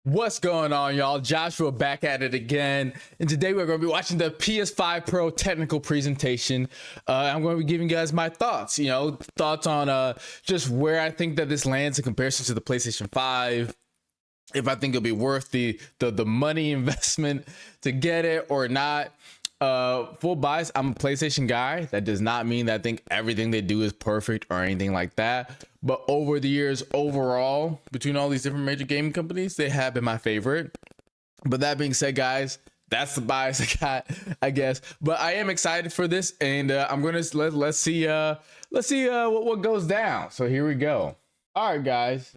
What's going on, y'all? Joshua back at it again, and today we're going to be watching the PS5 Pro technical presentation. I'm going to be giving you guys my thoughts, thoughts on just where I think that this lands in comparison to the PlayStation 5, if I think it'll be worth the money investment to get it or not. Full bias, I'm a PlayStation guy. That does not mean that I think everything they do is perfect or anything like that. But over the years, overall, between all these different major gaming companies, they have been my favorite. But that being said, guys, that's the bias I got, I guess. But I am excited for this, and I'm gonna let's see what goes down. So here we go. All right, guys.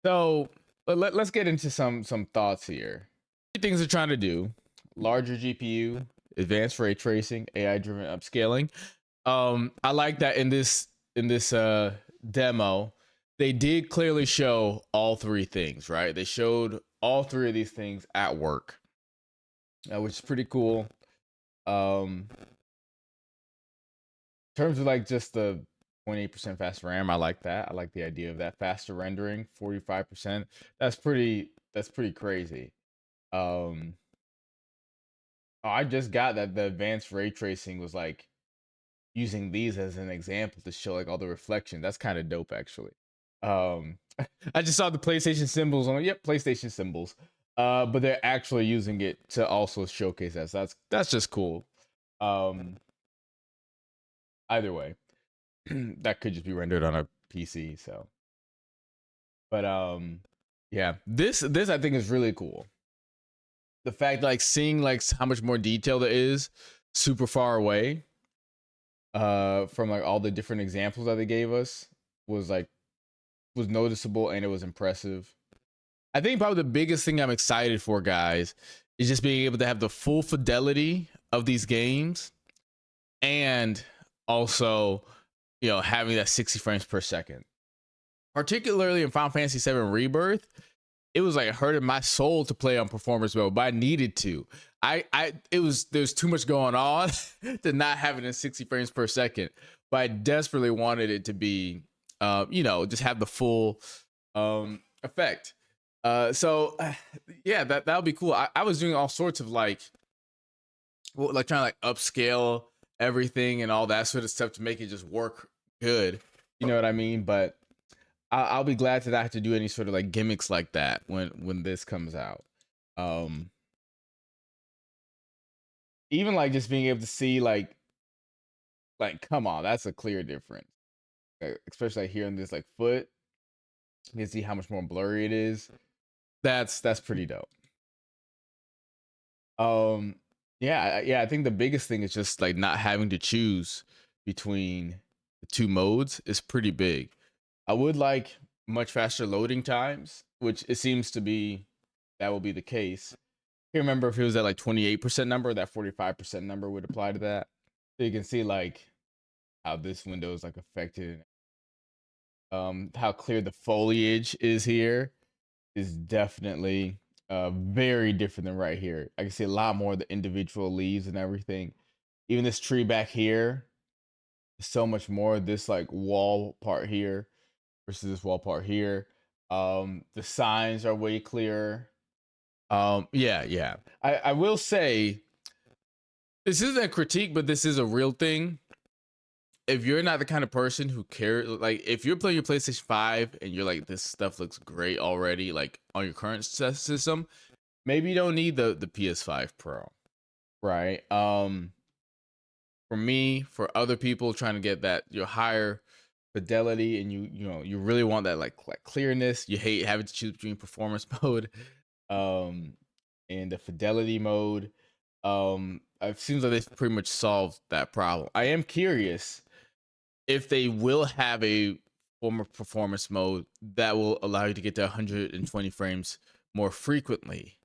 So let's get into some thoughts here. Things they're trying to do: larger GPU, advanced ray tracing, AI driven upscaling. I like that in this demo, they did clearly show all three things, right? They showed all three of these things at work, which is pretty cool. In terms of like just the 28% faster RAM, I like that. I like the idea of that faster rendering, 45%. That's pretty crazy. I just got that the advanced ray tracing was like using these as an example to show like all the reflection. That's kind of dope, actually. I just saw the PlayStation symbols on PlayStation symbols. But they're actually using it to also showcase that. So that's just cool. Either way, that could just be rendered on a PC. So, but yeah, this I think is really cool. The fact like seeing like how much more detail there is super far away from like all the different examples that they gave us was noticeable, and it was impressive. I think probably the biggest thing I'm excited for, guys, is just being able to have the full fidelity of these games, and also having that 60 frames per second. Particularly in Final Fantasy VII Rebirth, it was like hurting my soul to play on performance mode, but I needed to. There's too much going on to not have it in 60 frames per second, but I desperately wanted it to be, just have the full effect. So yeah, that would be cool. I was doing all sorts of like trying to like upscale everything and all that sort of stuff to make it just work good. You know what I mean? But I'll be glad to not have to do any sort of like gimmicks like that when this comes out. Even like just being able to see like come on, that's a clear difference. Especially like here in this like foot, you can see how much more blurry it is. That's pretty dope. Yeah, I think the biggest thing is just like not having to choose between the two modes is pretty big. I would like much faster loading times, which it seems to be that will be the case. I can't remember if it was at like 28% number, that 45% number would apply to that. So you can see like how this window is like affected. How clear the foliage is here is definitely very different than right here. I can see a lot more of the individual leaves and everything. Even this tree back here, so much more. This like wall part here versus this wall part here. The signs are way clearer. Yeah. I will say this isn't a critique, but this is a real thing. If you're not the kind of person who cares, like if you're playing your PlayStation 5 and you're like, this stuff looks great already, like on your current system, maybe you don't need the PS5 Pro, right? For me, for other people trying to get that your higher fidelity, and you really want that like clearness, you hate having to choose between performance mode and the fidelity mode. It seems like they've pretty much solved that problem. I am curious if they will have a form of performance mode that will allow you to get to 120 frames more frequently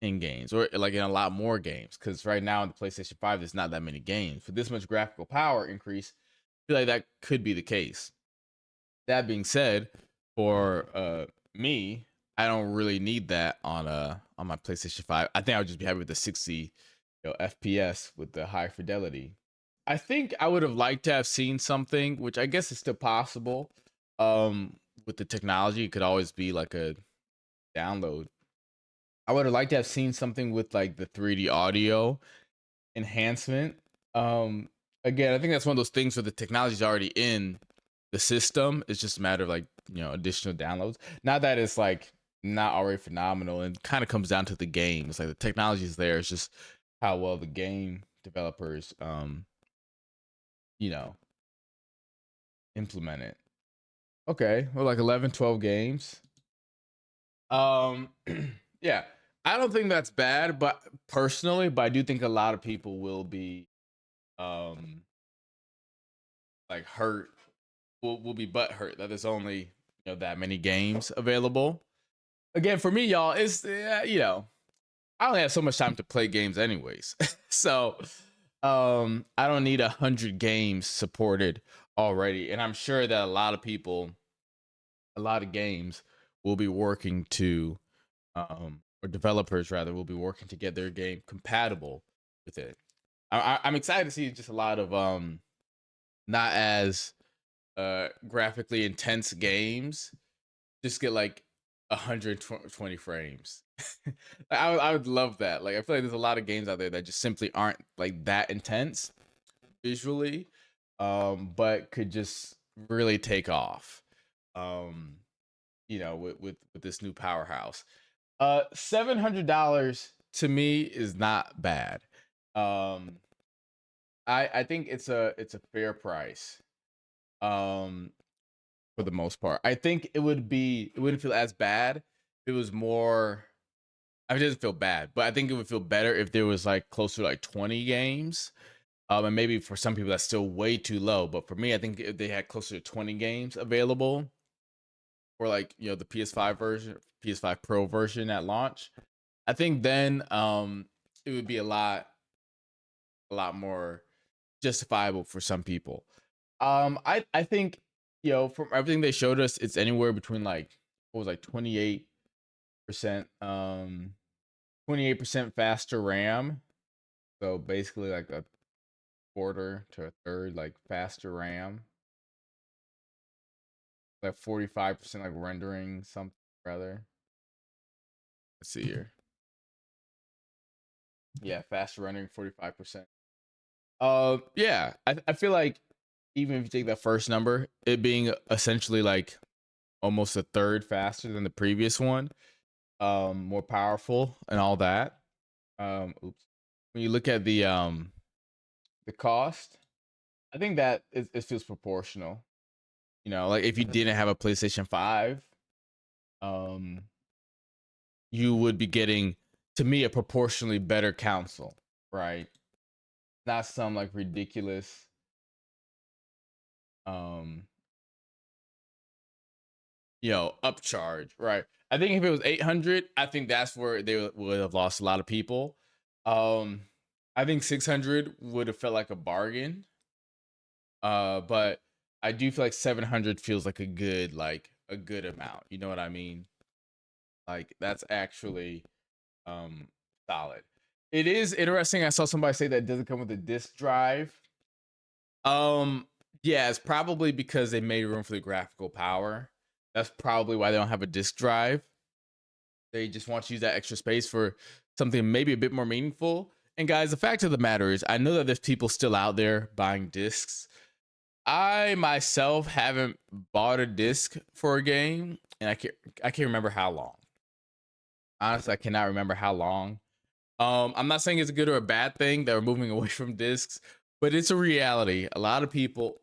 in games, or like in a lot more games, because right now in the PlayStation 5 there's not that many games. For this much graphical power increase, I feel like that could be the case. That being said, for me, I don't really need that on my PlayStation 5. I think I would just be happy with the 60 FPS with the high fidelity. I think I would have liked to have seen something, which I guess is still possible. With the technology, it could always be like a download. I would have liked to have seen something with like the 3D audio enhancement. Um, Again, I think that's one of those things where the technology is already in the system. It's just a matter of like, additional downloads. Not that it's like not already phenomenal, and kind of comes down to the game. It's like the technology is there. It's just how well the game developers, you know, implement it. Okay, well, like 11, 12 games. Um, yeah, I don't think that's bad, but personally, but I do think a lot of people will be, um, like hurt, will be butt hurt that there's only that many games available. Again, for me, y'all, it's I only have so much time to play games anyways, so I don't need 100 games supported already, and I'm sure that a lot of people, a lot of games will be working to or developers rather will be working to get their game compatible with it. I'm excited to see just a lot of not as graphically intense games just get like 120 frames. I would love that. Like I feel like there's a lot of games out there that just simply aren't like that intense visually, but could just really take off. Um, with this new powerhouse. $700 to me is not bad. Um, I think it's a fair price. Um, for the most part, I think it wouldn't feel as bad if it was more. I mean, it doesn't feel bad, but I think it would feel better if there was like closer to like 20 games. And maybe for some people that's still way too low, but for me, I think if they had closer to 20 games available, or like the PS5 version, PS5 Pro version at launch, I think then it would be a lot more justifiable for some people. I think from everything they showed us, it's anywhere between like what was like 28%, 28% faster RAM. So basically like a quarter to a third like faster RAM. Like 45% like rendering something rather. Let's see here. Yeah, faster rendering 45%. Yeah, I feel like even if you take that first number, it being essentially like almost a third faster than the previous one, more powerful and all that. Oops. When you look at the cost, I think that it feels proportional. Like if you didn't have a PlayStation 5, um, you would be getting, to me, a proportionally better console, right? Not some like ridiculous um upcharge, right? I think if it was 800, I think that's where they would have lost a lot of people. um I think 600 would have felt like a bargain, but I do feel like 700 feels like a good amount, you know what I mean? Like that's actually um solid. It is interesting, I saw somebody say that it doesn't come with a disk drive. um yeah, it's probably because they made room for the graphical power. That's probably why they don't have a disk drive. They just want to use that extra space for something maybe a bit more meaningful. And guys, the fact of the matter is, I know that there's people still out there buying discs. I myself haven't bought a disc for a game, and I can't remember how long. Honestly, I cannot remember how long. I'm not saying it's a good or a bad thing that we're moving away from discs, but it's a reality. A lot of people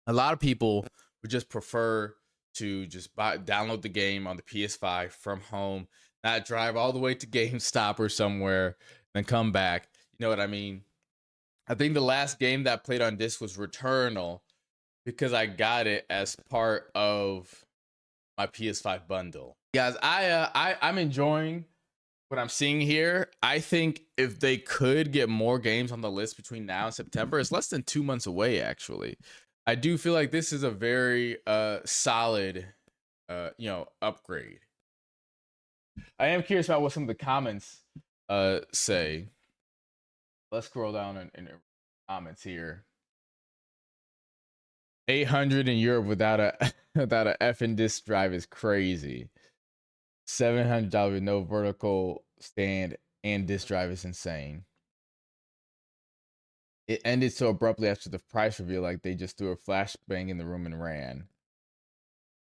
would just prefer to just download the game on the PS5 from home, not drive all the way to GameStop or somewhere, then come back. You know what I mean? I think the last game that I played on disc was Returnal because I got it as part of my PS5 bundle. Guys, I'm enjoying what I'm seeing here. I think if they could get more games on the list between now and September, it's less than 2 months away, actually. I do feel like this is a very solid upgrade. I am curious about what some of the comments say. Let's scroll down in comments here. 800 in Europe without a without a effing disk drive is crazy. $700 with no vertical stand and disk drive is insane. It ended so abruptly after the price reveal, like they just threw a flashbang in the room and ran.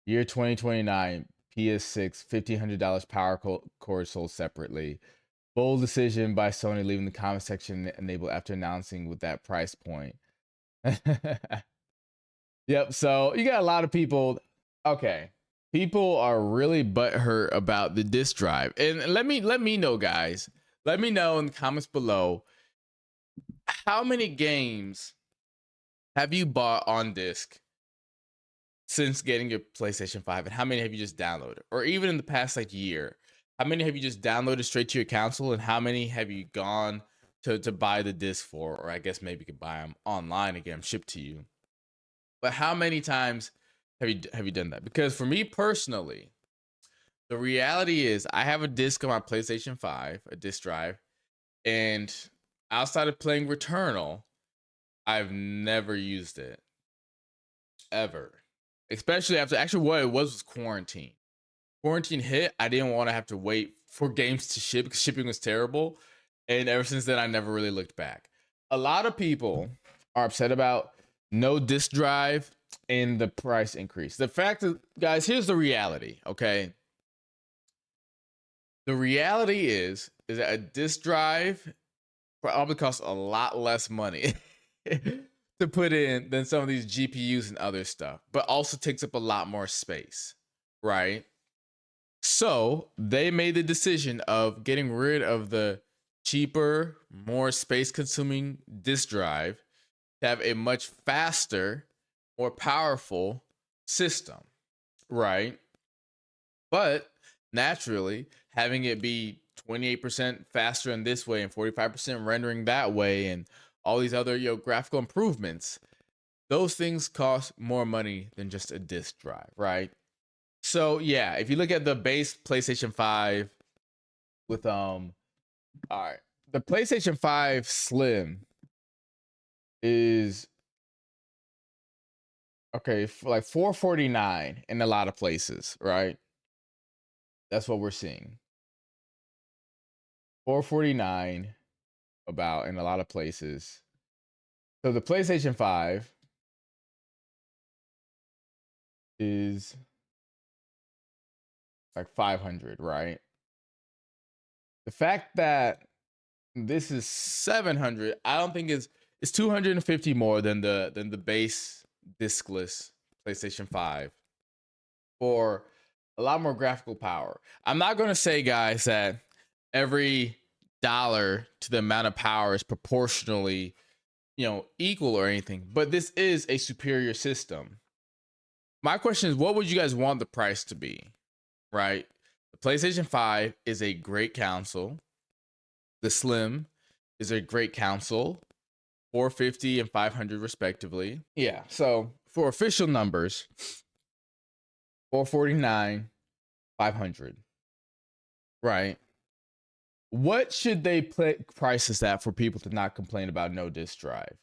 Year 2029, PS6, $1,500 power cord sold separately. Bold decision by Sony, leaving the comment section enabled after announcing with that price point. Yep. So you got a lot of people. Okay. People are really butthurt about the disk drive. And let me know, guys. Let me know in the comments below. How many games have you bought on disc since getting your PlayStation 5? And how many have you just downloaded? Or even in the past like year, how many have you just downloaded straight to your console? And how many have you gone to buy the disc for? Or I guess maybe you could buy them online and get them shipped to you. But how many times have you done that? Because for me personally, the reality is I have a disc on my PlayStation 5, a disc drive, and outside of playing Returnal, I've never used it. Ever. Especially after actually what it was quarantine. Quarantine hit, I didn't want to have to wait for games to ship because shipping was terrible. And ever since then, I never really looked back. A lot of people are upset about no disk drive and the price increase. The fact that, guys, here's the reality, okay? The reality is that a disk drive probably costs a lot less money to put in than some of these GPUs and other stuff, but also takes up a lot more space, right? So they made the decision of getting rid of the cheaper, more space consuming disk drive to have a much faster, more powerful system, right? But naturally, having it be 28% faster in this way and 45% rendering that way and all these other graphical improvements, those things cost more money than just a disk drive, right? So yeah, if you look at the base PlayStation 5 with all right, the PlayStation 5 Slim is okay for like 449 in a lot of places, right? That's what we're seeing. 449 about in a lot of places. So the PlayStation 5 is like 500, right? The fact that this is 700, I don't think it's 250 more than the base diskless PlayStation 5 for a lot more graphical power. I'm not going to say, guys, that every dollar to the amount of power is proportionally, equal or anything, but this is a superior system. My question is, what would you guys want the price to be? Right? The PlayStation 5 is a great console. The Slim is a great console, 450 and 500 respectively. Yeah, so for official numbers, 449, 500. Right? What should they price this at for people to not complain about no disk drive?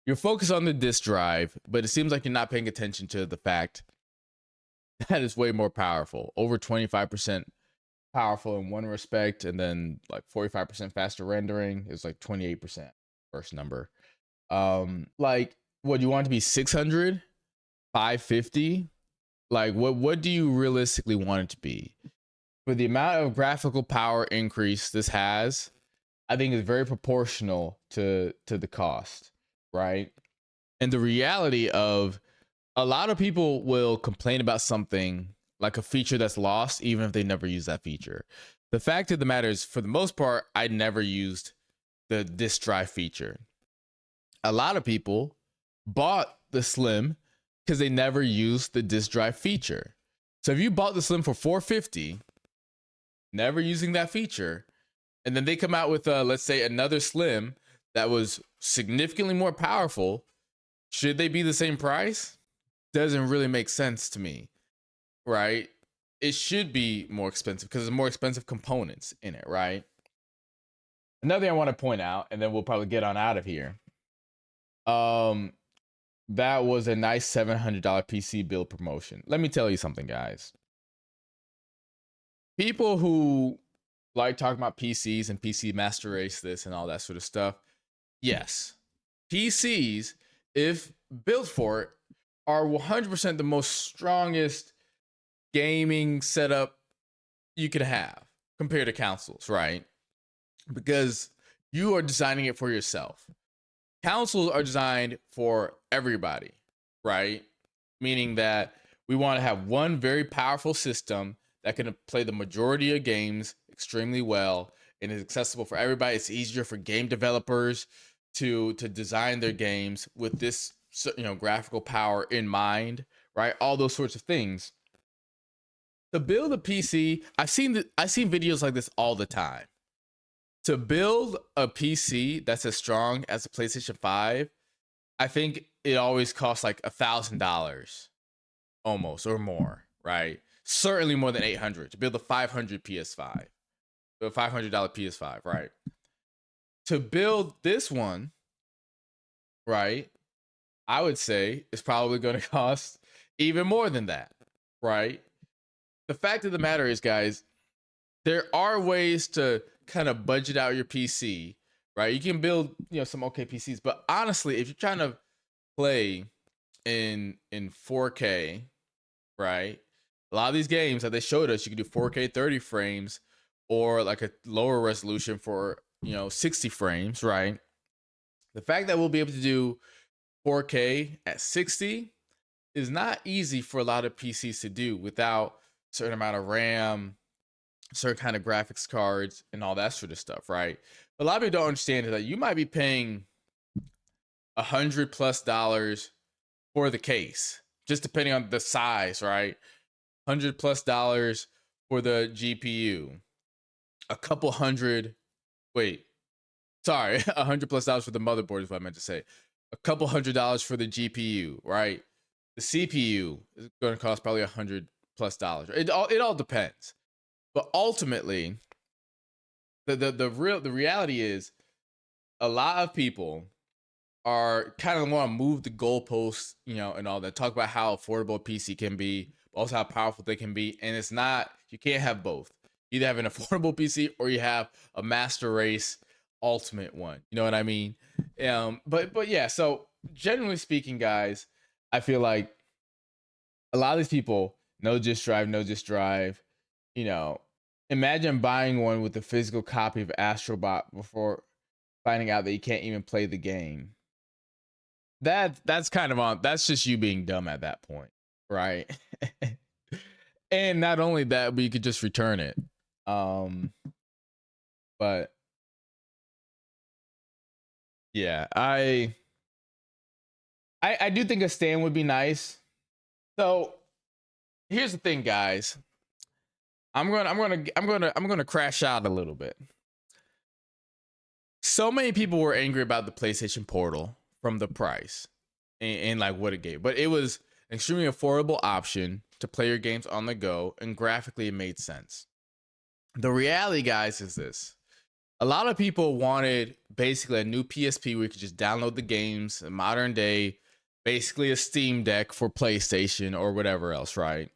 You're focused on the disk drive, but it seems like you're not paying attention to the fact that is way more powerful, over 25% powerful in one respect, and then like 45% faster rendering is like 28% first number. Like, what, you want it to be 600, 550? Like, what do you realistically want it to be? For the amount of graphical power increase this has, I think is very proportional to the cost, right? And the reality of, a lot of people will complain about something like a feature that's lost, even if they never use that feature. The fact of the matter is, for the most part, I never used the disk drive feature. A lot of people bought the Slim because they never used the disk drive feature. So if you bought the Slim for 450, never using that feature, and then they come out with let's say another Slim that was significantly more powerful, should they be the same price? Doesn't really make sense to me, right? It should be more expensive because there's more expensive components in it, right? Another thing I want to point out, and then we'll probably get on out of here. That was a nice $700 PC build promotion. Let me tell you something, guys. people who like talking about PCs and PC master race this and all that sort of stuff, yes, PCs, if built for it, are 100% the most strongest gaming setup you could have compared to consoles, right? Because you are designing it for yourself. Consoles are designed for everybody, right? Meaning that we want to have one very powerful system that can play the majority of games extremely well and is accessible for everybody. It's easier for game developers to design their games with this, graphical power in mind, right? All those sorts of things. To build a PC, I've seen videos like this all the time. To build a PC that's as strong as a PlayStation 5, I think it always costs like $1,000 almost or more, right? Certainly more than 800 to build a 500 PS5, a $500 PS5, right? To build this one, right? I would say it's probably going to cost even more than that, right? The fact of the matter is, guys, there are ways to kind of budget out your PC, right? You can build, some okay PCs, but honestly, if you're trying to play in 4K, right? A lot of these games that they showed us, you can do 4K 30 frames or like a lower resolution for, 60 frames, right? The fact that we'll be able to do 4K at 60 is not easy for a lot of PCs to do without a certain amount of RAM, certain kind of graphics cards, and all that sort of stuff, right? But a lot of people don't understand is that you might be paying $100+ for the case, just depending on the size, right? $100+ for the GPU, a couple hundred. Wait, sorry, $100+ for the motherboard is what I meant to say. A couple $100 for the GPU, right? The CPU is going to cost probably $100+. It all depends, but ultimately, the reality is a lot of people are kind of want to move the goalposts, and all that. Talk about how affordable a PC can be, but also how powerful they can be. And it's not, you can't have both. You either have an affordable PC or you have a master race ultimate one. You know what I mean? But yeah, so generally speaking, guys, I feel like a lot of these people, no disk drive, no disk drive, you know, imagine buying one with a physical copy of Astrobot before finding out that you can't even play the game. That's kind of on, that's just you being dumb at that point, right? And not only that, but you could just return it. But yeah, I do think a stand would be nice. So here's the thing, guys. I'm gonna crash out a little bit. So many people were angry about the PlayStation Portal from the price and like what it gave, but it was an extremely affordable option to play your games on the go, and graphically it made sense. The reality, guys, is this: a lot of people wanted basically a new PSP where you could just download the games, a modern day, basically a Steam Deck for PlayStation or whatever else, right?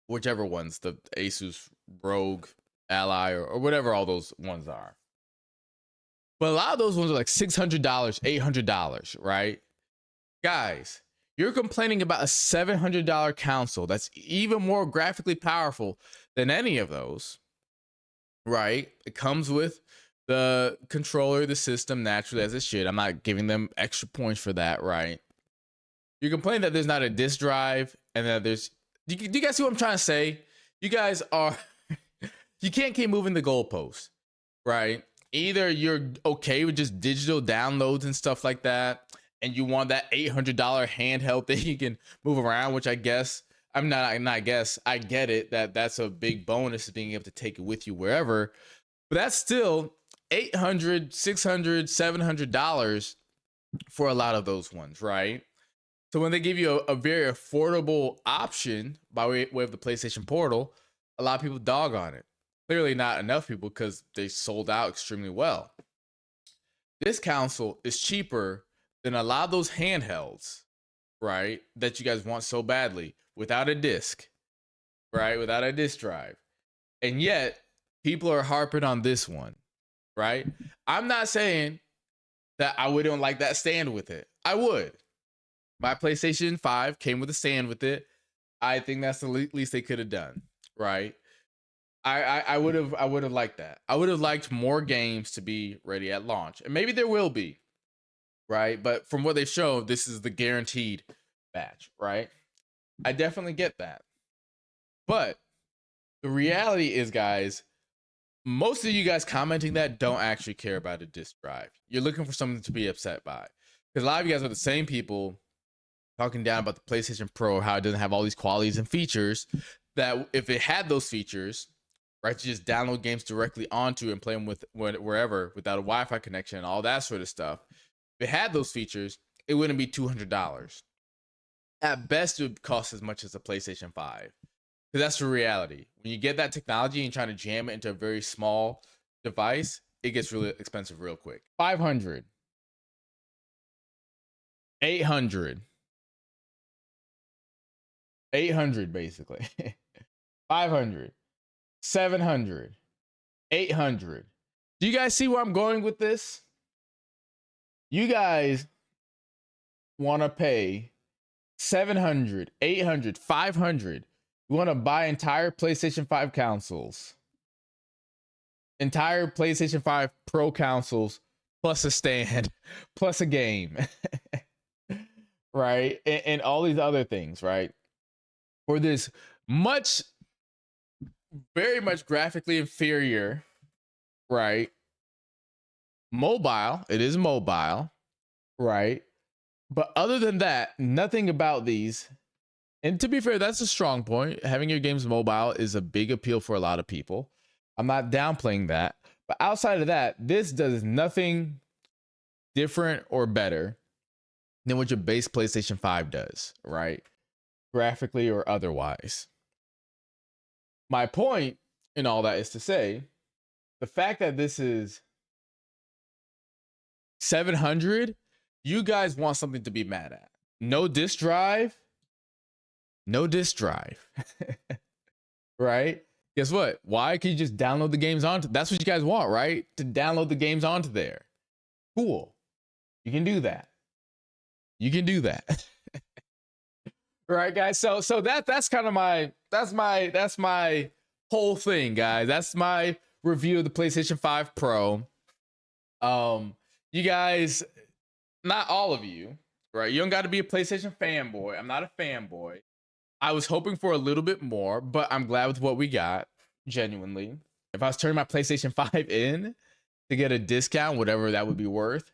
Whichever ones, the Asus Rogue Ally or whatever all those ones are. But a lot of those ones are like $600, $800, right? Guys, you're complaining about a $700 console that's even more graphically powerful than any of those, right? It comes with the controller, the system naturally as it should. I'm not giving them extra points for that, right? You're complaining that there's not a disk drive and that there's. Do you guys see what I'm trying to say? You guys are. You can't keep moving the goalposts, right? Either you're okay with just digital downloads and stuff like that, and you want that $800 handheld that you can move around, which I guess I'm not. I guess I get it that that's a big bonus of being able to take it with you wherever, but that's still $800, $600, $700 for a lot of those ones, right? So when they give you a very affordable option by way of the PlayStation Portal, a lot of people dog on it. Clearly not enough people because they sold out extremely well. This console is cheaper than a lot of those handhelds, right? That you guys want so badly without a disc, right? Without a disc drive. And yet people are harping on this one, right? I'm not saying that I wouldn't like that stand with it. I would. My PlayStation 5 came with a stand with it. I think that's the least they could have done, right? I would have liked that. I would have liked more games to be ready at launch. And maybe there will be, right? But from what they've shown, this is the guaranteed batch, right? I definitely get that. But the reality is, guys, most of you guys commenting that don't actually care about a disk drive. You're looking for something to be upset by. Because a lot of you guys are the same people talking down about the PlayStation Pro, how it doesn't have all these qualities and features, that if it had those features, right, to just download games directly onto and play them with wherever without a Wi-Fi connection and all that sort of stuff. If it had those features, it wouldn't be $200. At best, it would cost as much as a PlayStation 5. Because that's the reality. When you get that technology and trying to jam it into a very small device, it gets really expensive real quick. 500, 800, 800 basically. 500, 700, 800. Do you guys see where I'm going with this? You guys want to pay 700, 800, 500. You want to buy entire PlayStation 5 consoles, entire PlayStation 5 Pro consoles, plus a stand, plus a game, right? And all these other things, right? For this very much graphically inferior, right? Mobile, it is mobile, right? But other than that, nothing about these. And to be fair, that's a strong point. Having your games mobile is a big appeal for a lot of people. I'm not downplaying that. But outside of that, this does nothing different or better than what your base PlayStation 5 does, right? Graphically or otherwise. My point in all that is to say, the fact that this is 700, you guys want something to be mad at. No disk drive, no disk drive. Right? Guess what? Why? Can you just download the games onto? That's what you guys want, right? To download the games onto there. Cool. You can do that. You can do that. Right, guys? So that's kind of my whole thing, guys. That's my review of the PlayStation 5 Pro. You guys, not all of you, right? You don't got to be a PlayStation fanboy. I'm not a fanboy. I was hoping for a little bit more, but I'm glad with what we got, genuinely. If I was turning my PlayStation 5 in to get a discount, whatever that would be worth,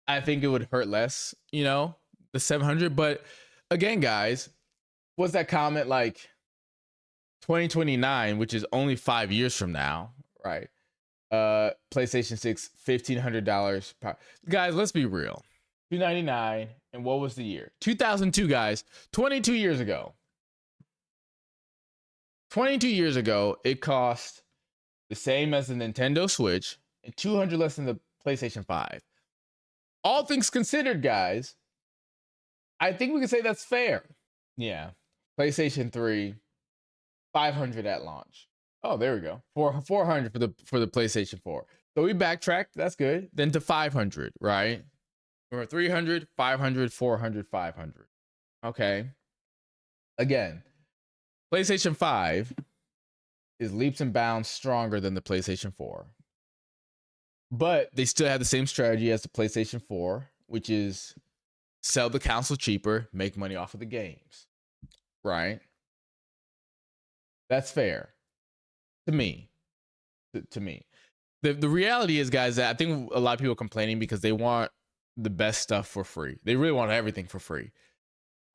I think it would hurt less, the 700. But again, guys, what's that comment like 2029, which is only 5 years from now, right? PlayStation 6, $1,500. Guys, let's be real. $299, and what was the year? 2002, guys. 22 years ago. 22 years ago, it cost the same as the Nintendo Switch and $200 less than the PlayStation 5. All things considered, guys, I think we can say that's fair. Yeah. PlayStation 3, 500 at launch. Oh, there we go. 400 for the PlayStation 4. So we backtracked. That's good. Then to 500, right? Or 300, 500, 400, 500. Okay. Again, PlayStation 5 is leaps and bounds stronger than the PlayStation 4. But they still have the same strategy as the PlayStation 4, which is sell the console cheaper, make money off of the games. Right? That's fair. To me. To me. The reality is, guys, that I think a lot of people are complaining because they want the best stuff for free. They really want everything for free.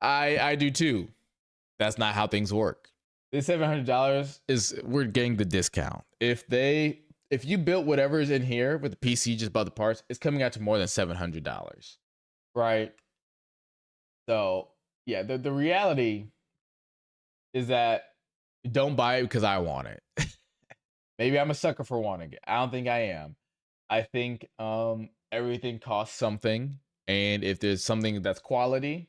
I do too. That's not how things work. This $700 is, we're getting the discount. If you built whatever is in here with the PC, just bought the parts, it's coming out to more than $700, right? So yeah, the reality is that don't buy it because I want it. Maybe I'm a sucker for wanting it. I don't think I am. I think everything costs something, and if there's something that's quality,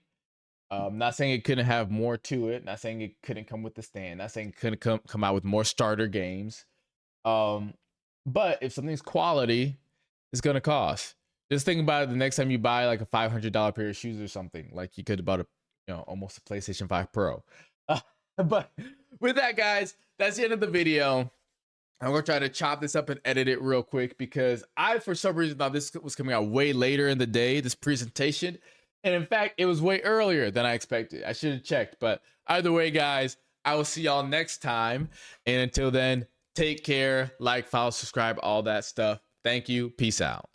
Not saying it couldn't have more to it. Not saying it couldn't come with the stand. Not saying it couldn't come out with more starter games. Um, but if something's quality, it's gonna cost. Just think about it the next time you buy like a $500 pair of shoes or something, like you could have bought a, almost a PlayStation 5 Pro. But with that, guys, that's the end of the video. I'm gonna try to chop this up and edit it real quick because I, for some reason, thought this was coming out way later in the day, this presentation. And in fact, it was way earlier than I expected. I should have checked. But either way, guys, I will see y'all next time. And until then, take care, like, follow, subscribe, all that stuff. Thank you. Peace out.